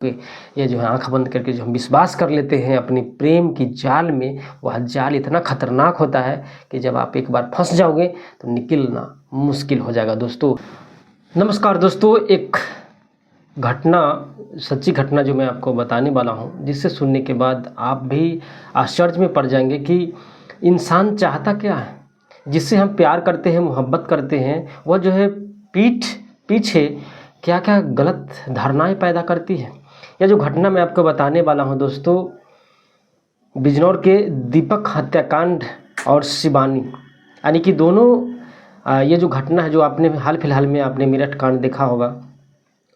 पे ये जो है आँख बंद करके जो हम विश्वास कर लेते हैं अपनी प्रेम की जाल में, वह जाल इतना खतरनाक होता है कि जब आप एक बार फंस जाओगे तो निकलना मुश्किल हो जाएगा। दोस्तों नमस्कार दोस्तों, एक घटना, सच्ची घटना जो मैं आपको बताने वाला हूँ, जिससे सुनने के बाद आप भी आश्चर्य में पड़ जाएंगे कि इंसान चाहता क्या है। जिससे हम प्यार करते हैं, मोहब्बत करते हैं, वह जो है पीछे क्या क्या गलत धारणाएं पैदा करती है। यह जो घटना मैं आपको बताने वाला हूं दोस्तों, बिजनौर के दीपक हत्याकांड और शिबानी, यानी कि दोनों ये जो घटना है, जो आपने हाल फिलहाल में आपने मेरठ कांड देखा होगा,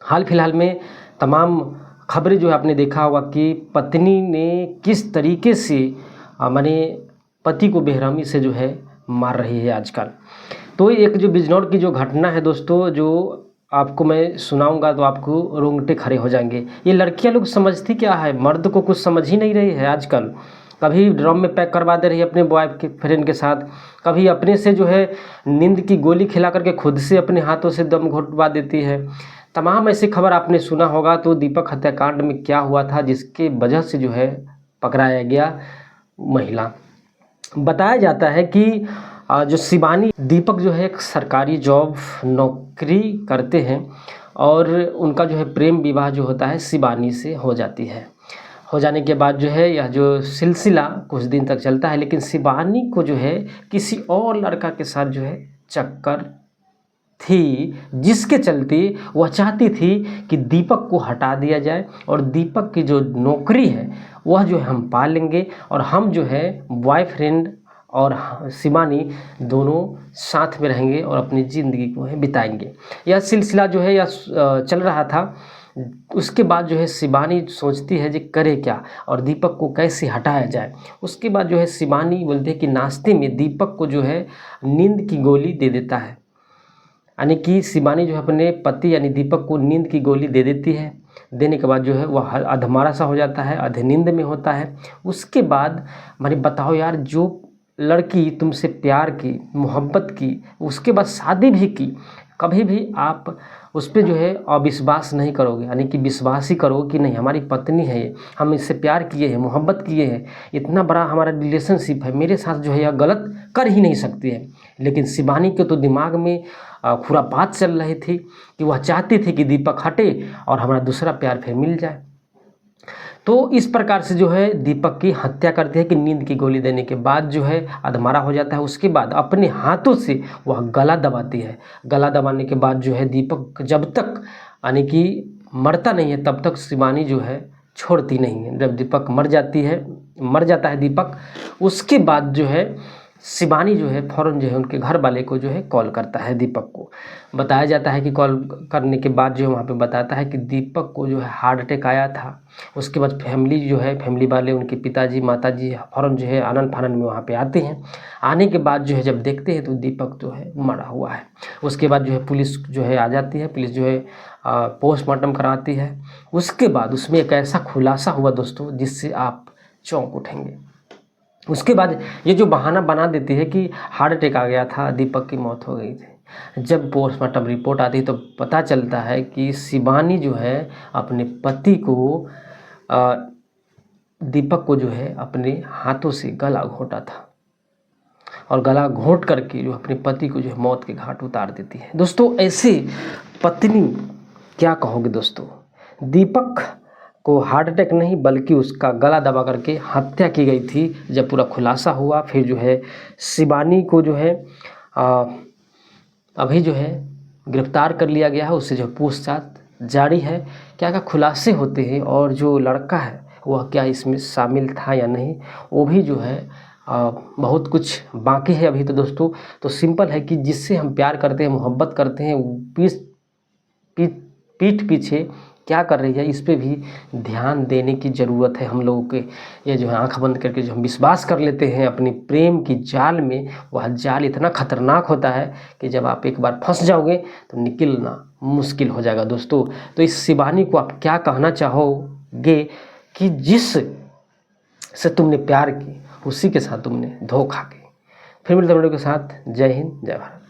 हाल फिलहाल में तमाम खबरें जो है आपने देखा होगा कि पत्नी ने किस तरीके से माने पति को बेरहमी से जो है मार रही है आजकल। तो एक जो बिजनौर की जो घटना है दोस्तों, जो आपको मैं सुनाऊंगा तो आपको रोंगटे खड़े हो जाएंगे। ये लड़कियां लोग समझती क्या है, मर्द को कुछ समझ ही नहीं रही है आजकल। कभी ड्रम में पैक करवा दे रही है अपने बॉयफ्रेंड के साथ, कभी अपने से जो है नींद की गोली खिला करके खुद से अपने हाथों से दम घुटवा देती है। तमाम ऐसी खबर आपने सुना होगा। तो दीपक हत्याकांड में क्या हुआ था जिसके वजह से जो है पकड़ाया गया महिला। बताया जाता है कि जो शिबानी, दीपक जो है एक सरकारी जॉब नौकरी करते हैं और उनका जो है प्रेम विवाह जो होता है शिबानी से हो जाती है। हो जाने के बाद जो है यह जो सिलसिला कुछ दिन तक चलता है, लेकिन शिबानी को जो है किसी और लड़का के साथ जो है चक्कर थी, जिसके चलते वह चाहती थी कि दीपक को हटा दिया जाए और दीपक की जो नौकरी है वह जो है हम पा लेंगे और हम जो है बॉयफ्रेंड और शिबानी दोनों साथ में रहेंगे और अपनी ज़िंदगी को है बिताएंगे। यह सिलसिला जो है यह चल रहा था। उसके बाद जो है शिबानी सोचती है कि करे क्या और दीपक को कैसे हटाया जाए। उसके बाद जो है शिबानी बोलते हैं कि नाश्ते में दीपक को जो है नींद की गोली दे देता है, यानी कि शिबानी जो है अपने पति यानी दीपक को नींद की गोली दे देती है। देने के बाद जो है वह अधमारा सा हो जाता है, अधे नींद में होता है। उसके बाद माने बताओ यार, जो लड़की तुमसे प्यार की, मोहब्बत की, उसके बाद शादी भी की, कभी भी आप उस पर जो है अविश्वास नहीं करोगे, यानी कि विश्वास ही करोगे कि नहीं हमारी पत्नी है ये, हम इससे प्यार किए हैं, मोहब्बत किए हैं, इतना बड़ा हमारा रिलेशनशिप है, मेरे साथ जो है यह गलत कर ही नहीं सकती है। लेकिन शिबानी के तो दिमाग में खुरापात चल रही थी कि वह चाहती थी कि दीपक हटे और हमारा दूसरा प्यार फिर मिल जाए। तो इस प्रकार से जो है दीपक की हत्या करती है कि नींद की गोली देने के बाद जो है अधमरा हो जाता है। उसके बाद अपने हाथों से वह गला दबाती है। गला दबाने के बाद जो है दीपक जब तक यानी कि मरता नहीं है तब तक शिबानी जो है छोड़ती नहीं है। जब दीपक मर जाता है दीपक, उसके बाद जो है शिबानी जो है फ़ौरन जो है उनके घर वाले को जो है कॉल करता है दीपक को। बताया जाता है कि कॉल करने के बाद जो है वहाँ पे बताता है कि दीपक को जो है हार्ट अटैक आया था। उसके बाद फैमिली वाले, उनके पिताजी माताजी फ़ौरन जो है आनन फानन में वहाँ पे आते हैं। आने के बाद जो है जब देखते हैं तो दीपक जो है मरा हुआ है। उसके बाद जो है पुलिस जो है आ जाती है, पुलिस जो है पोस्टमार्टम कराती है। उसके बाद उसमें एक ऐसा खुलासा हुआ दोस्तों जिससे आप चौंक उठेंगे। उसके बाद ये जो बहाना बना देती है कि हार्ट अटैक आ गया था, दीपक की मौत हो गई थी। जब पोस्टमार्टम रिपोर्ट आती है तो पता चलता है कि शिबानी जो है अपने पति को दीपक को जो है अपने हाथों से गला घोंटा था और गला घोंट करके जो अपने पति को जो है मौत के घाट उतार देती है। दोस्तों ऐसे पत्नी क्या कहोगे दोस्तों। दीपक को हार्ट अटैक नहीं बल्कि उसका गला दबा करके हत्या की गई थी। जब पूरा खुलासा हुआ फिर जो है शिबानी को जो है अभी जो है गिरफ्तार कर लिया गया है। उससे जो पूछताछ जारी है, क्या क्या खुलासे होते हैं और जो लड़का है वह क्या इसमें शामिल था या नहीं, वो भी जो है बहुत कुछ बाकी है अभी। तो दोस्तों तो सिंपल है कि जिससे हम प्यार करते हैं, मोहब्बत करते हैं, पीठ पीछे क्या कर रही है इस पे भी ध्यान देने की ज़रूरत है हम लोगों के। ये जो है आंख बंद करके जो हम विश्वास कर लेते हैं अपनी प्रेम की जाल में, वह जाल इतना खतरनाक होता है कि जब आप एक बार फंस जाओगे तो निकलना मुश्किल हो जाएगा दोस्तों। तो इस शिबानी को आप क्या कहना चाहोगे कि जिस से तुमने प्यार की उसी के साथ तुमने धोखा की। फिर मिलते हैं वीडियो के साथ। जय हिंद, जय भारत।